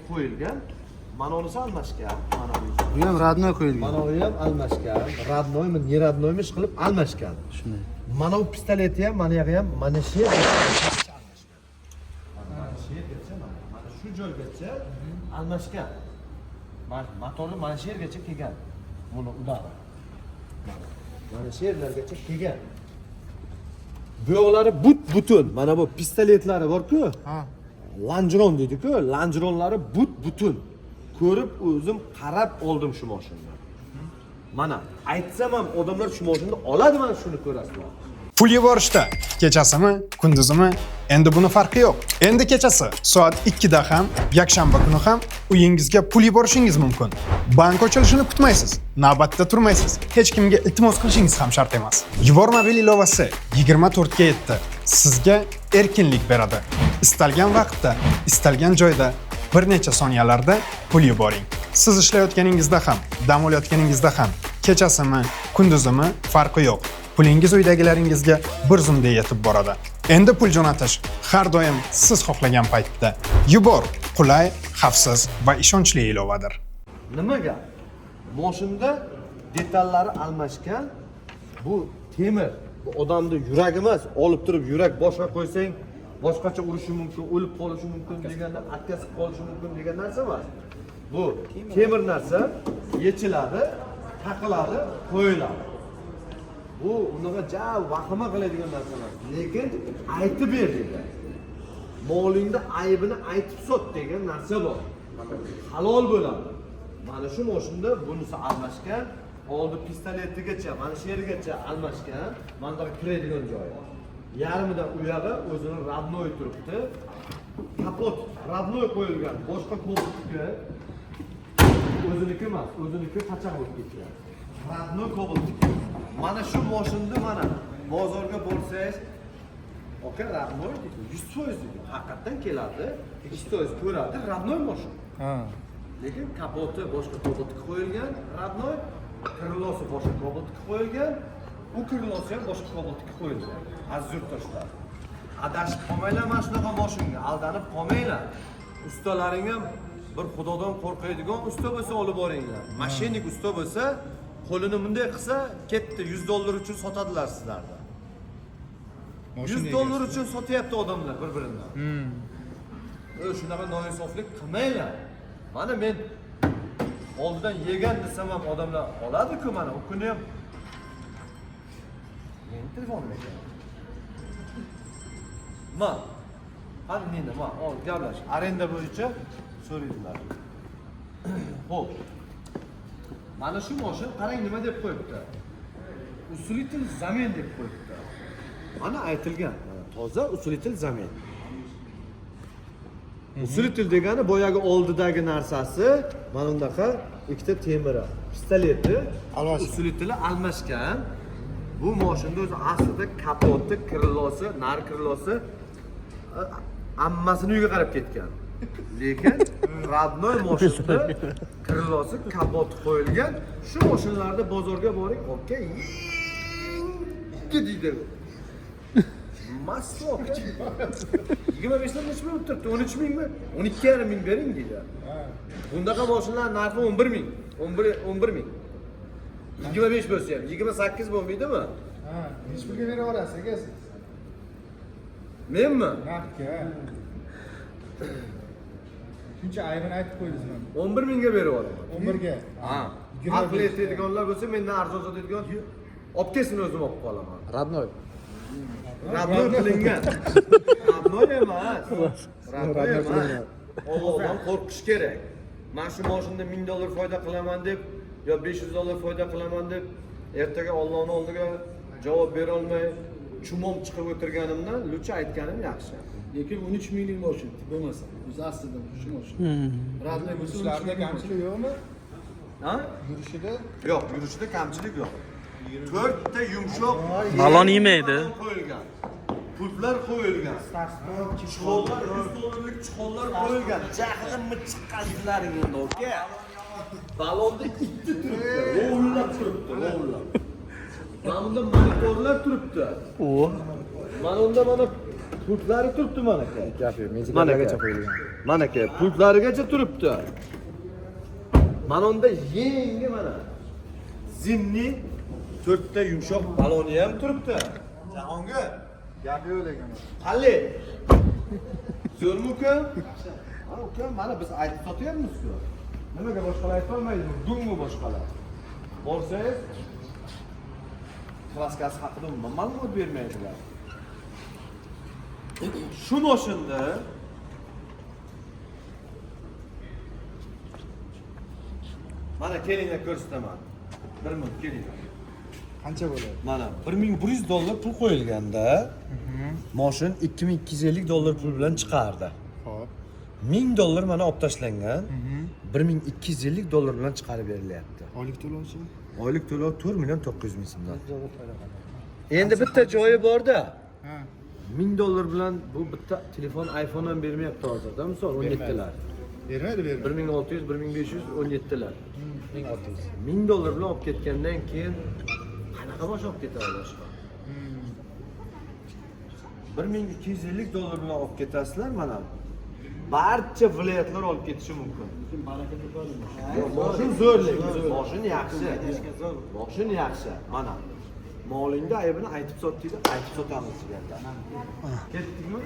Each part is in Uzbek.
qo'yilgan. Mana unisi almashgan. Mana bu. Bu ham radnoy qo'yilgan. Mana bu ham almashgan. Radnoymi, ne radnoymi qilib almashgan. Shunday. Mana bu pistoleti ham, mana yoqqa ham, mana shu yergacha almashgan. Mana shu yergacha, mana shu joygacha almashgan. Motorni mana shu yergacha kelgan. Buni udari. Mana shu yerlargacha kelgan. Bu yoqlari butun. Mana bu pistoletlari bor-ku. Ha. Lanjron deydi-ku, lanjronlari butun. Ko'rib o'zim qarab oldim shu mashinani. Mana aytsam ham odamlar shu mashinani oladi, mana shuni ko'rasizlar. Pul yuborishda kechasimi, kunduzimi, endi buni farqi yo'q. Endi kechasi soat 2 da ham, yakshanba kuni ham uyingizga pul yuborishingiz mumkin. Bank ochilishini kutmaysiz, navbatda turmaysiz. Hech kimga iltimos qilishingiz ham shart emas. Yubormobil ilovasi 24 ga yetdi. Sizga erkinlik beradi. Istalgan vaqtda, istalgan joyda bir necha soniyalarda pul yuboring. Siz ishlayotganingizda ham, dam olayotganingizda ham, kechasimi, kunduzimi farqi yo'q. Pulingiz uydagilaringizga bir zumda yetib boradi. Endi pul jo'natish har doim siz xohlagan paytda. Yubor qulay, xavfsiz va ishonchli ilovadir. Nimaga? Mashinada detallari almashgan. Bu temir. Bu odamning yuragi emas, olib turib yurak boshqa qo'ysang, boshqacha urishi mumkin, o'lib qolishi mumkin deganda, atkasi qolishi mumkin degan narsa emas. Bu temir narsa yechiladi, taqiladi, qo'yiladi. Bu unaqa ja vahima qiladigan narsa emas. Lekin aytib ber dedi. Molingda aybini aytib sot degan narsa bor. Halol bo'ladi. Mana shu mashinada bunisi almashgan, oldi pistoletigacha, mana shu yergacha almashgan, mana bu kiradigan joyi. Yarmidan u yog'i o'zini radnoy turibdi. Kapot radnoy qo'yilgan, boshqa ko'pniki o'ziniki emas, o'ziniki qachon bo'lib ketgan. Radnoy ko'pniki. Mana shu mashinada mana bozorga borsangiz, aka radnoy 100% deydi. Haqiqatan keladi, 100% ko'radi, radnoy mashina. Ha. Lekin kapoti boshqa kapotga qo'yilgan, radnoy, krilosi boshqa kapotga qo'yilgan, u krilosi ham boshqa kapotga qo'yilgan. Aziz yurtdoshlar, adashib qolmanglar mana shunaqa mashinaga, aldanib qolmanglar. Ustalaring ham bir xudodan qo'rqadigan usta bo'lsa olib boringlar. Mashinik usta bo'lsa, qo'lini bunday qilsa, ketdi $100 uchun sotadilar sizlarga. $100 uchun sotyapti odamlar bir-biridan. Shunaqa noinsoflik qilmanglar. Mana men oldidan yegan desam ham odamlar oladi-ku, mana u kuni ham men telefonim ekan. Qani meni, ol gaplash. Arenda bo'yicha so'raydilar. Xo'p. Mana shu mashin qarang nima deb qo'yibdi. Uslitel zamen deb qo'yibdi. Mana aytilgan, toza uslitel zamen. Uslitel degani boyagi oldidagi narsasi, mana bundaqa ikkita temiri, pistoleti, usliteli almashgan. Bu mashinada o'zi aslida kapoti, krilosi, nar krilosi hammasini uyga qarab ketgan. Lekin radnoy mashinada krilosi, kapoti qo'yilgan. Shu mashinlarda bozorga boring, aka, ikki deydi. Masloq. 25 dan necha ming turibdi? 13 mingmi? 12,5 ming bering deydi. Bundaqa mashinalar narxi 11 ming. 11 ming. 25 bo'lsa ham 28 bo'lmaydimi? Ha, hech pulga bera olasiz aka siz. Menmi? Naqdga. Shuncha aybini aytib qo'ydingizmi? 11 mingga berib olaman. 11 ga. Ha. Aql etadiganlar bo'lsa mendan arzon sotadigan opkasini o'zim olib qolaman. Radnoy. Radnoy qilingan. Radnoy emas. Radnoy emas. Allohdan qo'rqish kerak. Men shu mashinada $1000 foyda qilaman deb yo $500 foyda qilaman deb ertaga Allohning oldiga javob bera olmay chumom chiqib o'tirganimdan lucha aytganim yaxshi. Lekin 13 minglik mashin bo'lmasa, o'zi aslida shu mashin. Radnoy bo'lsa Ularida kamchilik yo'qmi? Ha? Yurishida? Yo'q, yurishida kamchilik yo'q. 4 ta yumshoq balon yemaydi. Qo'yilgan. Pultlar qo'yilgan. Chiqollar, $100 chiqollar qo'yilgan. Jahlimni chiqqanlaring endi, aka. Balonda itti turibdi. Lovullab turibdi, lovullab. Mana bunda monitorlar turibdi. Mana unda mana Pultlari turibdi mana aka. Gapi, Mezgalargacha qo'yilgan. Mana aka, pultlarigacha turibdi. Mana unda yangi mana zimni 4 ta yumshoq baloni ham turibdi. Jahongir, Gapi yo'q lekin. qalli. Zo'rmi uka? Mana uka, mana biz aytib sotyapmiz-ku. Nimaga boshqalar ayta olmaydimi? Dungmi boshqalar? Borsangiz klaskasi haqida umuman ma'lumot bermaydilar. Shu moshinda mana kelinglar ko'rsataman. 1 minut kelinglar. Qancha bo'ladi? Mana $1100 pul qo'yilganda, moshin $2250 pul bilan chiqardi. Xo'p. $1000 mana olib tashlangan. $1250 bilan chiqarib berilyapti. Oylik to'lovchi? Oylik to'lov 4.900.000 so'mdan. Endi bitta joyi bor-da. Ha. $1000 bilan bu bitta telefon iPhone ham bermayapti hozirda, misol 17lar. Bermaydi, bermaydi. 1600, 1500, 17lar. 1600. $1000 bilan olib ketgandan keyin qanaqa bosh olib ketadi boshqa? $1250 bilan olib ketasizlar mana. Barcha viloyatlar olib ketishi mumkin. Yo'q, moshin zo'rlik, moshin yaxshi. Moshin yaxshi. Mana. Molingda aybini aytib sotdingda, aytib sotamiz deganda. Ketdikmi?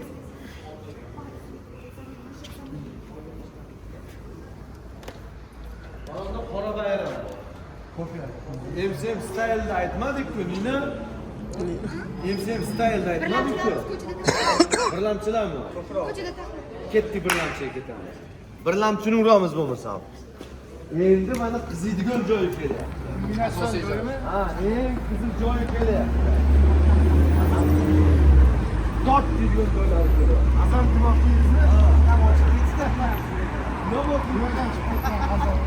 Mana qora bayram. MCM style'da aytmadik-ku, Nina. MCM style'da aytmadik-ku. Birlamchilarmi? Ketdik birlamchiga ketamiz. Birlamchini uramiz bo'lmasa. Endi mana qiziydigan joyi kelyapti. Kombinatsiya joyimi? Ha, eng qizil joyi kelyapti. Dot deydigan joylar kelyapti. Azam demoqchingizmi? Ham ochiq ketsa. Nima bo'ldi? Nimadan chiqib qolgan azam?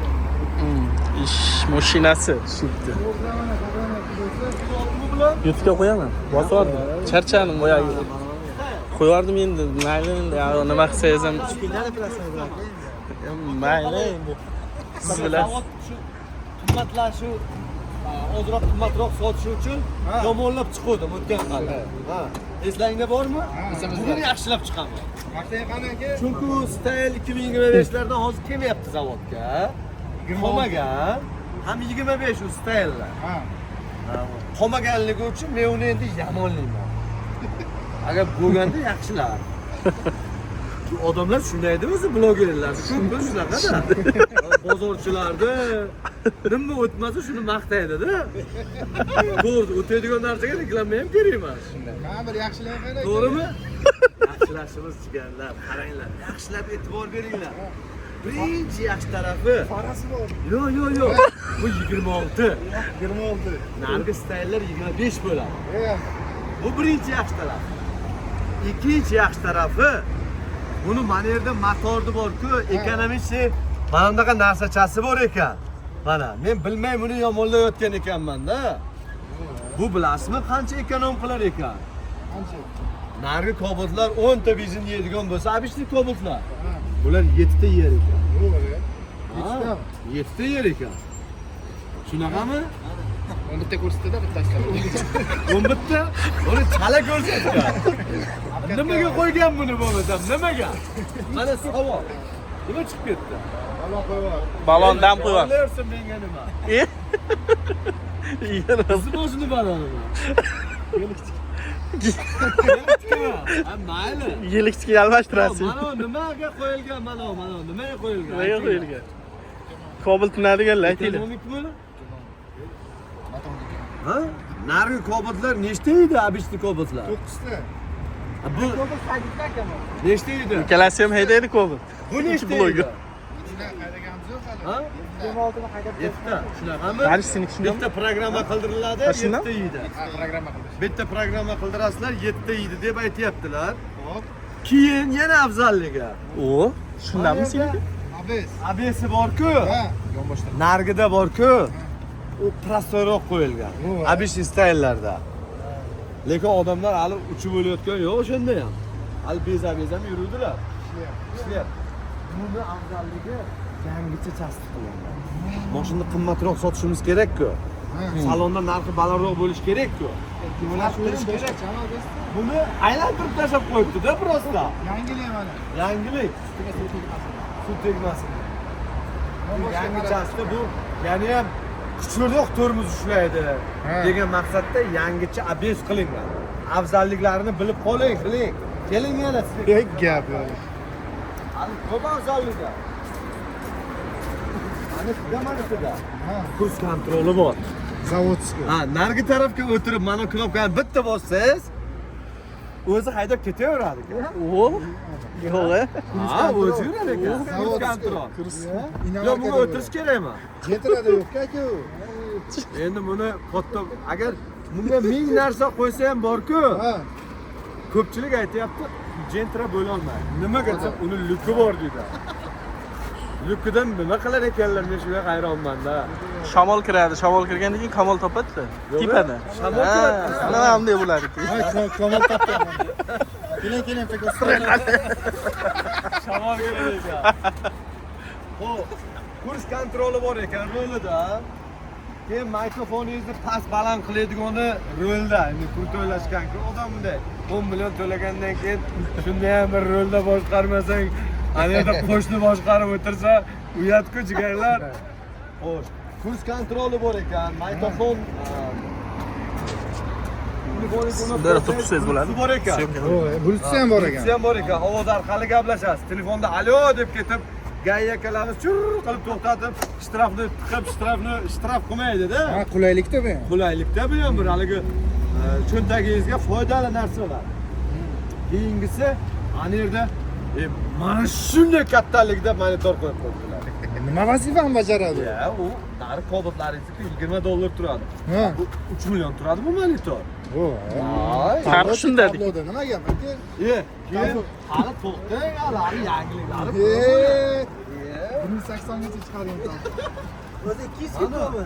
ish mashinasi shifti. Programmani Bu bilan YouTube'ga qo'yaman. Bosardim. Charchadim boyagi. Qo'yardim endi. Mayli endi nima qilsangiz ham. Mayli endi. Siz bilasiz. qimmatlashu ozroq qimmatroq sotish uchun yomonlab chiqdim o'tgan qala. Ha, eslangda bormi? Bugun yaxshilab chiqaman. Maqtay qanaki? Chunki Style 2025lardan hozir kelyapti zavodga. Qolmagan. Ham 25 u Style'lar. Ha. Qolmaganligi uchun men uni endi yomonlayman. Agar bo'lganda yaxshilar. Shu odamlar shundaydi o'zi blogerlar. Ko'p shunaqada. Bozorchilarda nima o'tmasa shuni maqtaydi-da. To'g'ri, o'tadigan narsaga reklama ham kerak emas. Mana bir yaxshilik qanaki? To'g'rimi? Yaxshilashimiz chiganlar, qaranglar. Yaxshilab e'tibor beringlar. Birinchi yaxshi tarafi. Parasi bor. Yo'q. Bu 26. 26. Nargi Style'lar 25 bo'ladi. E, Bu birinchi yaxshi taraf. Ikkinchi yaxshi tarafi buni mana yerda motordi bor-ku, ekonomisi mana bunaqa narsachasi bor ekan. Mana men bilmay buni yomonlayotgan ekanman-da. Bu bilasizmi qancha ekonom qilar ekan? qancha? Nargi kobotlar 10 ta benzin yeydigan bo'lsa, abishli kobotlar. Bular 7 ta yer ekan. Yo'q, Ha, 7 ta yer ekan. Shunaqami? 10 bitta ko'rsatdi-da, bittasi. 11 ta? Buni chala ko'rsatgan. Nimaga qo'ygan buni bo'lmasam? Nimaga? Mana savol. Nima chiqib ketdi? Alloh qo'yar. Balondan qo'yar. Olersin menga nima? Siz boshini balonimi? Ha, mayli. Yelikchiga almashtirasiz. Mana nimaga qo'yilgan? Mana nimaga qo'yilgan? Nimaga qo'yilgan? Kobalt tunadiganlar aytinglar. Ekonomikmi? Ha? Nargi kobotlar nechta edi, abishli kobotlar? 9 ta. Bu nechta edi? Ikkalasi ham haydaydi kobalt. Bu nechta bloger. edi? Ichida qaydaganimiz yo'q hali. Ha? 26 ni haydab 7ta. Shunaqami? Bari seniki shundoqmi? Bitta programma qildiriladi, Ha, shundoq? 7ta yeydi. Ha, programma qildik. Bitta programma qildirasizlar, 7ta yeydi deb aytyaptilar. Hop. Keyin yana afzalligi. O, shundami seniki? Abes. ABS bor-ku, Ha, yonboshdan. nargida bor-ku, u prostoyroq qo'yilgan. Abish style'larda. Lekin odamlar hali uchib o'layotgan yo'q o'shanda ham. Hali bezab yuruvdilar. Ishlayapti. Buni afzalligi yangicha chasti qilingan. Mashinani qimmatroq sotishimiz kerak-ku. Salonda narxi balandroq bo'lishi kerak-ku. Yo'lashtirish kerak. Buni aylantirib tashlab qo'yibdi-da просто. Yangilik mana. Yangilik. Suv tegmasin. Yangichasi bu, ya'ni ham kuchliroq tormoz ushlaydi degan maqsadda yangicha abes qilingan. Afzalliklarini bilib qoling, biling. Keling yana sizga. Bek gap. Hali ko'p afzalligi. Mana sizda. Kurs kontroli bor. Zavodskiy. Ha, narigi tarafga o'tirib, mana knopkani bitta bossangiz, o'zi haydab ketaveradi ekan. O? Yo'q. Ha, o'zi yurar ekan. Kurs kontrol. Yo'q, bunga o'tirish kerakmi? Jetrada yo'q-ku. Endi buni katta, agar bunga 1000 narsa qo'ysa ham bor-ku. Ha. Ko'pchilik aytayapti, jentra bo'la olmaydi. Nimaga desa, uni luki bor deydi. Lukidan nima qilar ekanlar, men shunga hayronman-da. Shamol kiradi. Shamol kirgandan keyin kamol topadi-da. Tepada. Shamol kiradi. Ana hamda bo'lardi. Kamol topgan. Keling, Shamol kelar ekan. Xo'p, kurs kontroli bor ekan rolida. Keyin mikrofoningizni past baland qiladigan rolda, endi pul to'lashgan-ku odam bunday 10 million to'lagandan keyin shunda ham bir rolda boshqarmasang, ana yerda qo'shni boshqarib o'tirsa, uyat-ku jigarlar. Xo'sh, kurs kontroli bor ekan, mikrofon Bir turibsiz bo'ladi. Bor ekan. Bulutsi ham bor ekan. Bulutsi ham bor ekan. Ovoz orqali gaplashasiz. Telefonda alo deb ketib, gay akalarimiz chur qilib to'xtatib, shtraf qilmaydi-da. Ha, qulaylikda bu. Qulaylikda bu ham bir haligi cho'ntagingizga foydali narsalar. Keyingisi ana yerda mana shunday kattalikda monitor qo'yib qo'ydilar. Nima vazifani bajaradi? Ya, u nari kobotlaringizniki $20 turadi. Ha. Bu 3 million turadi bu monitor. Ay. Farqi shunda. Tabloda nima gap aka? Keyin hali to'xtang, hali yangiliklari. 1080 gacha chiqaryapman. O'zi 200 kitomi?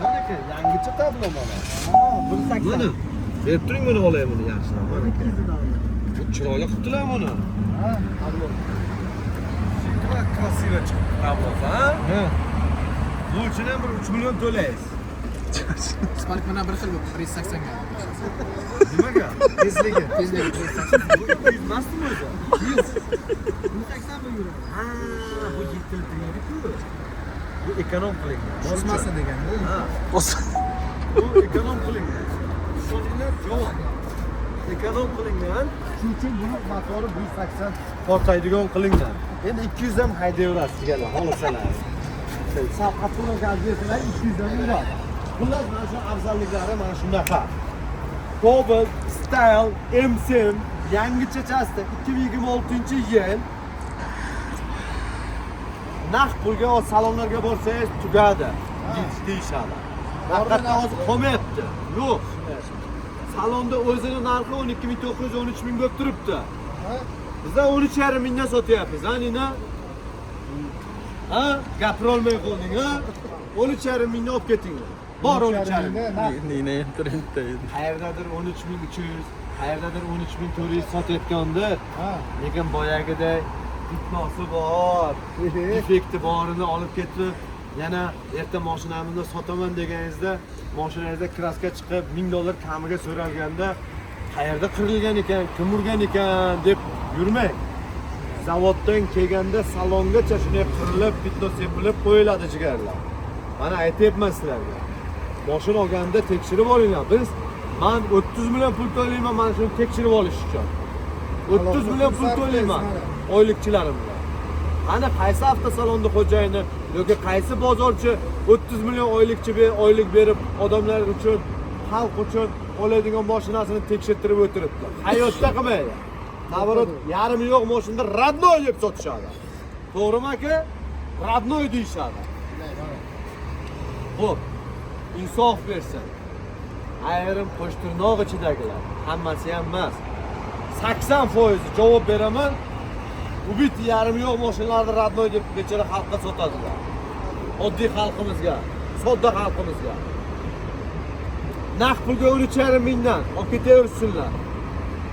Mana aka, yangicha tablo mana. 180. Mana. Berib turing, buni olay buni yaxshilab. Mana aka. Bu chiroyli qilibdilar buni. Ha, tablo. Juda krasiva chiqdi tablo, ha? Ha. Bu uchun ham bir 3 million to'laysiz. Spark mana bir xil 180 ga. Nimaga? Tezligi 180. Bu 200 emasmi o'zi? 100. 180 mi yuradi? Ha, bu yetiltiradi-ku. Bu ekonom qilingan. Bosmasin degan. Ha. Bu ekonom qilingan. Shuningdek, javob. Ekonom qilingan. Shuning uchun buni motori 180 tortaydigan qilingan. Endi 200 ham haydayverasiz deganlar, xohlasalar. Sal qattiqroq gadjetlar 200 ham yuradi. Xullas, mana shu afzalliklari mana shunaqa. Cobalt, Style, M-Sim yangicha chasda 2026-yil naq pulga o salonlarga borsangiz tugadi deyishadi. Haqiqatdan hozir qolmayapti. Yo'q. Salonda o'zini narxi 12.900 13.000 bo'lib turibdi. Bizda 13.5 mingdan sotyapmiz, ha, nina? Ha, gapira olmay qolding, ha? 13.5 mingdan olib ketinglar. Bor 13.5 ming. Nina internetda edi. Qayerdadir 13.300, qayerdadir 13.400 sotayotganda, lekin boyagiday bitmosi bor, defekti borini olib ketib, yana erta mashinamni sotaman deganingizda, mashinangizda kraska chiqib $1000 kamiga so'ralganda, qayerda qirilgan ekan, kim urgan ekan deb yurmang. Zavoddan kelganda salongacha shunday qirilib, bitno sepilib qo'yiladi jigarlar. Mana aytayapman sizlarga. Mashina olganda tekshirib olinglar. Men 30 million pul to'layman mana shuni tekshirib olish uchun. 30 million pul to'layman oylikchilarim bilan. Ana qaysi avtosalonda xo'jayini yoki qaysi bozorchi 30 million oylik berib odamlar uchun, xalq uchun oladigan mashinasini tekshirtirib o'tiribdi. Hayotda qilmaydi. Navrot yarmi yo'q mashinada radnoy deb sotishadi. To'g'rimi aka? Radnoy deyishadi. Xo'p, insof bersin. Ayrim qo'shtirnoq ichidagilar, hammasi ham emas. 80% javob beraman. Bu bit yarmi yo'q mashinalarni radnoy deb bechora xalqqa sotadilar. Oddiy xalqimizga, sodda xalqimizga. Naq pulga 13.5 mingdan olib ketaversinlar.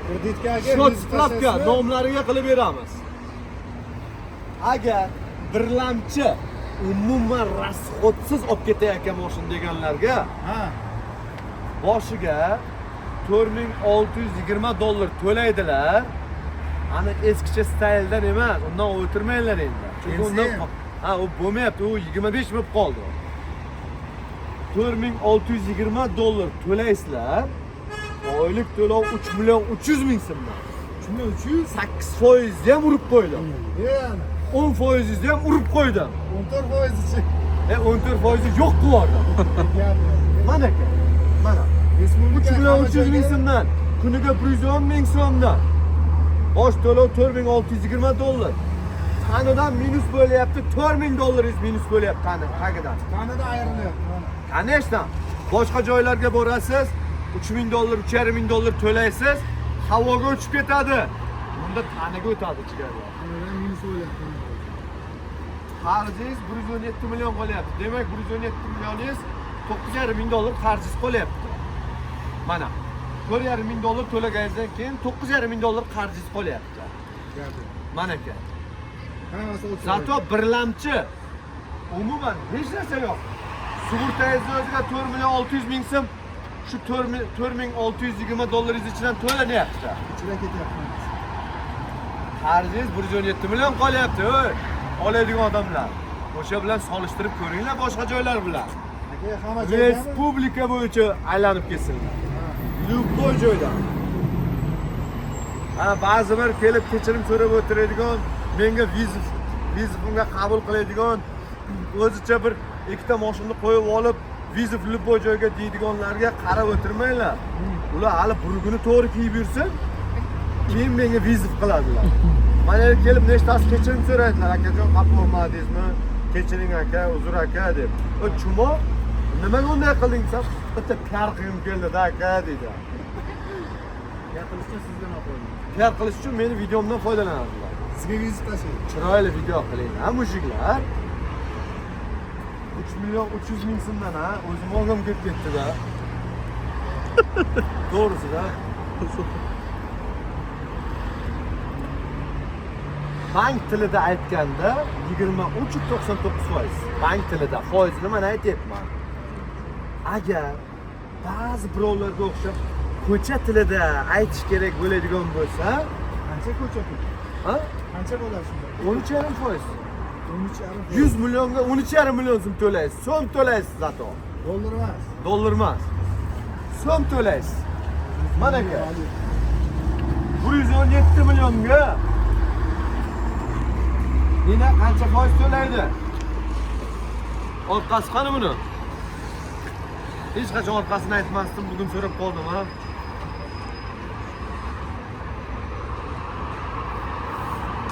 Kreditkaga Shot spravka nomlariga qilib beramiz. Agar birlamchi umuman rasxodsiz olib ketayotgan mashina deganlarga, boshiga $4620 to'laydilar. Ana eskicha stayldan emas, undan o'tirmanglar endi. Chunki undan u bo'lmayapti, u 25 bo'lib qoldi. $4620 to'laysizlar. Oylik to'lov 3.300.000 so'mdan. 300? 8% ham urib qo'ydim. Yani. 10% ham urib qo'ydim. 14% için. 14% yo'q qilyapman. Mana aka. Mana. 3.300.000 so'mdan, kuniga 110.000 so'mdan. Bosh to'lov $4620. Qanidan minus bo'lyapti? $4.000 minus bo'lyapti qani, qagidan. Kanada ayrılıyorum. Конечно. Boshqa joylarga borasiz, $3.000, $3.500 to'laysiz, havoga uchib ketadi. Bunda tanaga o'tadi chigarlar. Ben minus oynadım. Qarzingiz 117 million qolyapti. Demak, 117 millioningiz $9.500 qarzingiz qolyapti. Mana. $4.500 to'laganingizdan keyin $9.500 qarzingiz qolyapti. Geldi. Mana aka. Hammasi o'tdi. Zato birlamchi. Umuman hech narsa yo'q. Sug'urtangizni o'ziga $4.600.000 so'm, shu $4.620 ichidan to'lanyapti. İçine ketyapman. Qarzingiz 117 million qolyapti. Oy, oladigan odamlar. O'sha bilan solishtirib ko'ringlar boshqa joylar bilan. Aka hamma joyda. Respublika bo'yicha aylanib ketsinlar. Любой joydan. Ba'zi bir kelib kechirim so'rab o'tiradigan, menga vizifimga qabul qiladigan, o'zicha bir ikkita mashinani qo'yib olib, vizif любой joyga deydiganlarga qarab o'tirmanglar. Ular hali burguni to'g'ri kiyib yursin, keyin menga vizif qiladilar. Mana kelib nechtasi kechirim so'raydilar, akajon xafa bo'lmadingizmi? Kechiring aka, uzr aka deb. O chumo nimaga unday qilding desam, bitta PR qilgim keldi-da aka deydi. Yapılışta sizden alıyorum. PR qilish uchun meni videomdan foydalanadilar. Sizga vizit taşıyın. Chiroyli video qiling, ha mushuklar. 3.300.000 so'mdan ha, o'zim olgim kelib ketdi-da. To'g'risi-da. Bank tilida aytganda 23.99%. Bank tilida foizini mana aytyapman. Agar ba'zi birovlarga o'xshab ko'cha tilida aytish kerak bo'ladigan bo'lsa, Qancha ko'cha pul? ha? Qancha bo'lar shunda? 13.5%. 13,5. 100 millionga 13.5 million so'm to'laysiz. So'm to'laysiz zato. Dollar emas. Dollar emas. So'm to'laysiz. Mana aka. 117 millionga Nina qancha foiz to'laydi? Orqasi qani buni? Hech qachon orqasini aytmasdim, bugun so'rab qoldim, ha.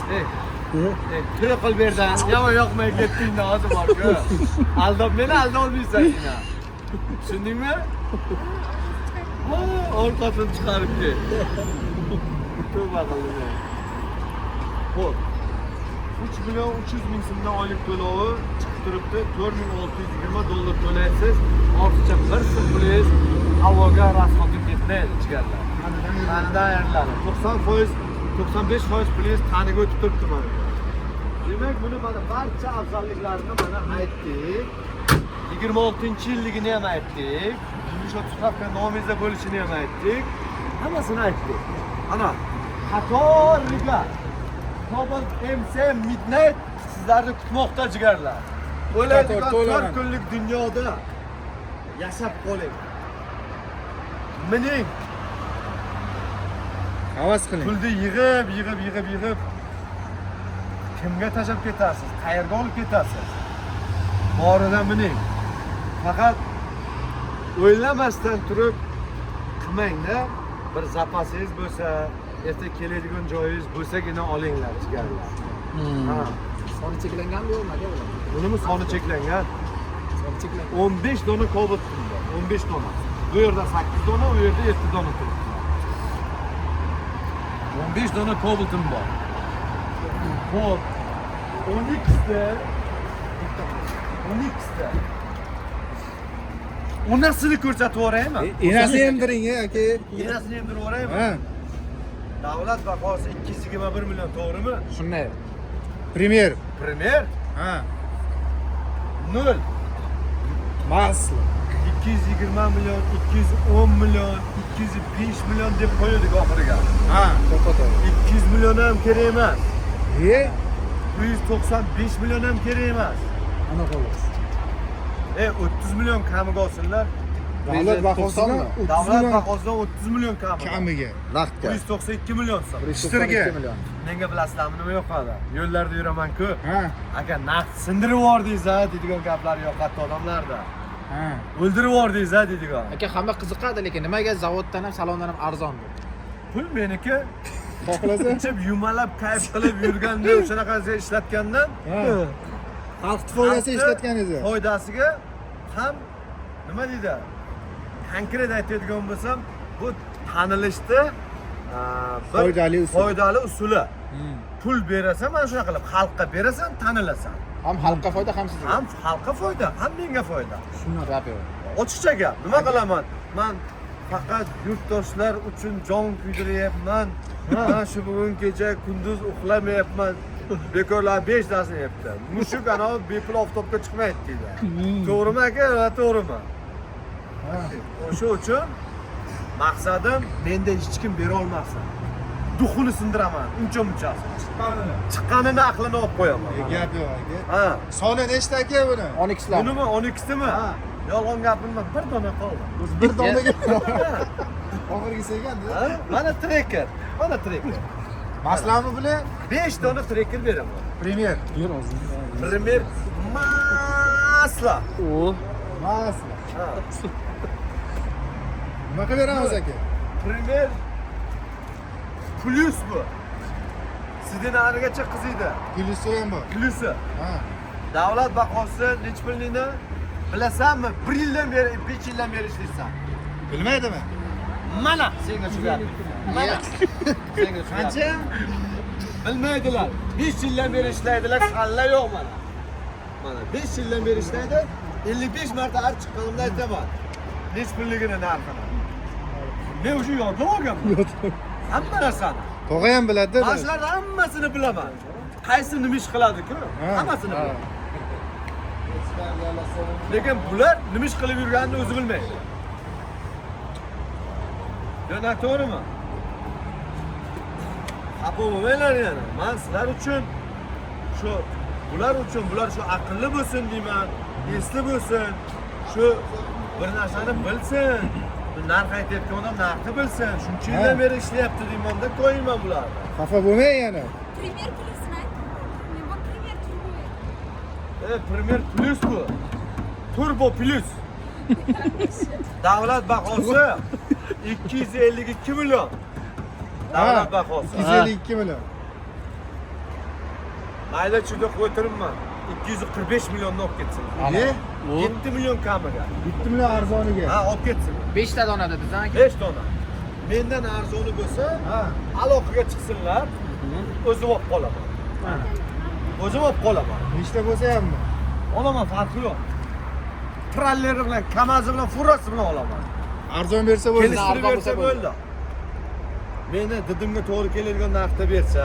To'y qilib berdan, yomon yoqmay ketdingda hozir bor-ku. Aldab meni aldolmaysan yine. Tushundingmi? Orqasini chiqarib ket. Tövbe qildim. Xo'p. 3.300.000 so'mdan oylik to'lovi chiqib turibdi. $4.620 to'laysiz. Ortiqcha bir so'm pulingiz havoga rasxotib ketmaydi, chigarlar. Qanday ayriladi? 90%, 95% pulingiz taniga o'tib turibdi mana. Demak, buni mana barcha afzalliklarini mana aytdik. 26-yilligini ham aytdik. O'sha tuxafga nomingizda bo'lishini ham aytdik. Hammasini aytdik. Ana, qatorliga Cobalt MC Midnight sizlarni kutmoqda jigarlar. O'laydigan 4 kunlik dunyoda yashab qoling. Mening Havas qiling. pulni yig'ib kimga tashlab ketasiz? Qayerga olib ketasiz? Boridan mening. Faqat o'ylamasdan turib qilmangda, bir zapasingiz bo'lsa, erta keladigan joyingiz bo'lsagina olinglar, chigarlar. Ha. Soni cheklanganmi yo'qmi aka ular? Bunimi soni cheklangan. Soni cheklangan. 15 dona Cobalt bor. 15 dona. Bu yerda 8 dona, u yerda 7 dona turibdi. 15 dona Cobaltim bor. Xo'p. 12 Onasini ko'rsatib yuboraymi? Enasini emdiring aka. Enasini emdirib yuboraymi? Ha. Davlat bahosi 221 million, to'g'rimi? Shunday. Premier. Premier Ha. 0. Maslo. 220 milyon, 210 milyon, 205 milyon deb qo'ydik oxiriga. Ha, to'xtatadi. 200 milyon ham kerak emas. 195 milyon ham kerak emas. Ana xolos. 30 milyon kamiga olsinlar. Davlat bahosidan 30 Davlat million bahosidan 30 milyon kamiga. kamiga. Vaqtga. 192 milyon so'm. 192 million. Menga bilasizlarmi nima yoqadi? Yo'llarda yuraman-ku. Ha, Aka naqd sindirib yubordingiz-a deydigan gaplar yoqadi odamlarda. ha. O'ldirib yubordingiz-a deydigan. Aka hamma qiziqadi, lekin nimaga zavoddan ham, salondan ham arzon bu? Pul meniki. Xohlasa. Ichib yumalab kayf qilib yurganda o'shanaqasiga ishlatgandan Xalq foydasi ishlatganingiz. foydasiga ham nima deydi? Konkret aytadigan bo'lsam, bu tanilishda foydali usuli. Pul berasan, mana shunaqa qilib xalqqa berasan, tanilasan. Ham xalqqa foyda, ham sizga. Ham xalqqa foyda, ham menga foyda. Shuni gapi. Ochiqcha gap. Nima qilaman? Men faqat yurtdoshlar uchun jon kuydiryapman. Men shu bugun kecha kunduz uxlamayapman. Bekorlar 5 darsni yapti. Mushuk ana bepul oftobga chiqmaydi deydi. To'g'rimi aka? Va to'g'rimi? O'sha uchun maqsadim menda hech kim bera olmasin. Duxuni sindiraman, uncha-munchasi. Chiqqanini aqlini olib qo'yaman. Gap yo'q aka. Ha. Soni nechta aka buni? 12 lar. Bunimi 12timi? Ha. Yolg'on gapirma, bir dona qoldi. O'zi bir donaga. Oxirgisi ekanda. Ha? Mana trekker. Mana trekker. Maslami bilan 5 dona trekker beraman. Premier. Premier masla. O. Masla. Ha. Nima qilib beramiz aka? Premier plus bu. Sizdan narigacha qiziydi. Gulusi ham bor. Plusi. Ha. Davlat bahosi nech pulligini bilasanmi? 1 yildan beri, 5 yildan beri ishlaysan. Bilmaydimi? Mana senga shu gap. Mana. Senga shu Qancha? Bilmaydilar. 5 yildan beri ishlaydilar, salla yo'q mana. Mana 5 yildan beri ishlaydi. 55 marta har chiqqanimda aytaman. Nech pulligini narxini. Men o'sha yodlab olganman. Hamma narsani. Tog'a ham biladi-da. Mana shularni hammasini bilaman. Qaysi nima ish qiladi-ku? Hammasini bilaman. Lekin bular nima ish qilib yurganini o'zi bilmaydi. Yana to'g'rimi? Xafa bo'lmanglar yana. Men sizlar uchun bular shu aqlli bo'lsin deyman, esli bo'lsin. Shu bir narsani bilsin. Narx aytayotgan odam narxni bilsin. Shuncha yildan beri ishlayapti deymanda qo'ymayman bularni. Xafa bo'lmang yana. Пример плюсini aytdim. Men primer turbo. Premier plus bu. Turbo plus. Davlat bahosi 252 milyon. Davlat bahosi. 252 million. Mayli chida qo'ytiribman. 245 milliondan olib ketsin. Ne? 7 milyon kamiga. 7 million arzoniga. Ha, olib ketsin. 5 ta dona dedingiz aka. 5 dona. Mendan arzoni bo'lsa, Ha. aloqaga chiqsinlar. O'zim olib qolaman. O'zim olib qolaman. Nechta bo'lsa hammi? Olaman, farqi yo'q. Tralleri bilan, Kamazi bilan, furasi bilan olaman. Arzon bersa bo'ldi. Kelishtirib bersa bo'ldi. Meni didimga to'g'ri keladigan narxda bersa,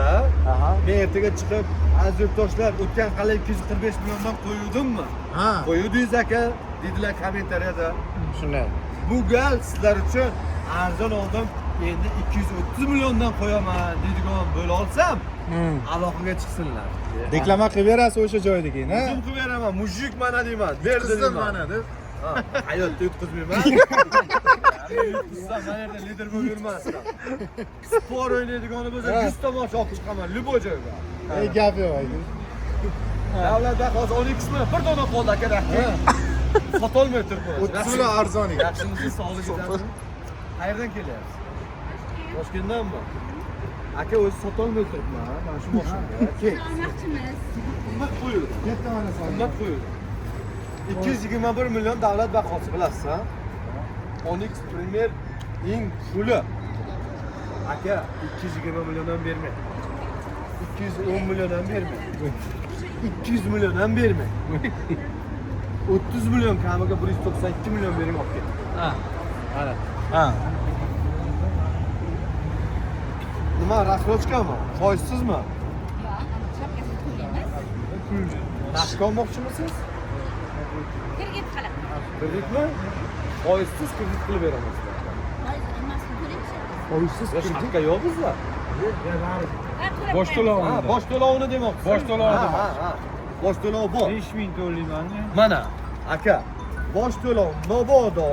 men ertaga chiqib, aziz yurtdoshlar, o'tgan qalay 245 milliondan qo'yuvdimmi? Ha. Qo'yuvdingiz aka, dedilar kommentariyada. Shunday. Bu gal sizlar uchun arzon oldim, endi 230 milliondan qo'yaman deydigan bo'la olsam, aloqaga chiqsinlar. Reklama qilib berasiz o'sha joyda keyin, ha? Zum qilib beraman, mujik mana deyman, berdi Qizim deyman. mana deb. Ha, hayotda yutqizmayman. Yutqizsam mana yerda lider bo'lib yurmasdan. Spor o'ynaydigani bo'lsa 100 tomosha olib chiqaman, любой joyga. Ey gap yo'q aka. Davlat bahosi 12 million bir dona qoldi aka. Sotolmay turibmiz. 30 million arzoniga. Yaxshimisiz, sog'lig'ingizmi? Qayerdan kelyapsiz? Toshkentdanmi? Aka o'zi sotolmay turibman, mana shu mashinaga. Kel. Olmoqchimiz. Qimmat qo'yildi. Katta mana soni. Qimmat qo'yildi. 221 million davlat bahosi bilasiz, ha? Onyx Premier eng puli. Aka 220 million ham bermang. 210 million ham bermang. 200 million ham bermang. 30 million kamiga 192 million bering olib keting. Ha. Mana. Ha. Nima, raskrochkami? Foizsizmi? Yo'q, shapkasi pulimiz. Naqd olmoqchimisiz? Kredit qilib. Kreditmi? foizsiz kredit qilib beramiz. Foiz emasmi, ko'ringchi. Foizsiz kredit yo'q bizda. Bosh to'lov. Ha, bosh to'lovini demoqchisiz. Bosh to'lovi. Ha. Bosh to'lovi bor. 5000 to'layman. Mana aka, bosh to'lov mabodo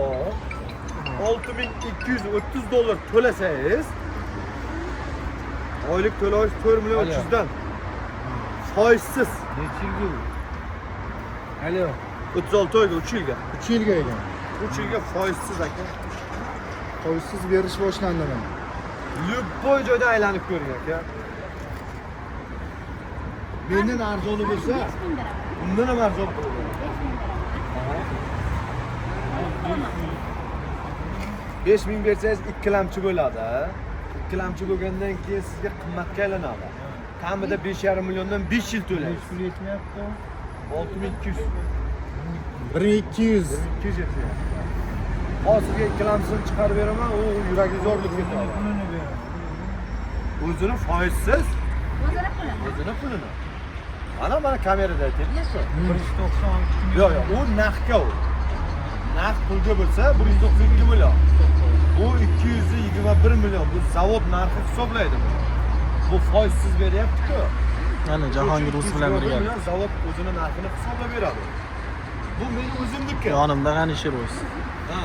6230 dollar to'lasangiz, oylik to'lash 4 million 300 dan. Foizsiz. Necha yilga? Alo. 36 oyga 3 yilga. 3 yilga ekan. 3 yilga foizsiz aka. Foizsiz berish boshlandi mana. Любой joyda aylanib ko'ring aka. Mendan arzoni bo'lsa, 5000 beraman. undan ham arzon bo'ladi. 5000 bersangiz ikkilamchi bo'ladi. Ikkilamchi bo'lgandan keyin sizga qimmatga aylanadi. Kamida 5,5 milliondan 5 yil to'laysiz. Pul yetmayapti. 6200. 1200. 200 yetyapti. Hozirga ikkilamchisini chiqarib beraman, u yuragi zo'rlik ketadi. Pulini beraman. O'zini foizsiz, O'zini puli. o'zini pulini. Mana kamerada aytyapsiz. 192 Yo'q, u naqdga u. Naqd pulga bo'lsa 192 million. Bu 221 million. Bu zavod narxi hisoblaydi. Bu foizsiz beryapti-ku. Mana Jahongir Rus bilan birga. Zavod o'zini narxini hisoblab beradi. Bu mening o'zimniki. Yonimda G'anishir Rus. Ha.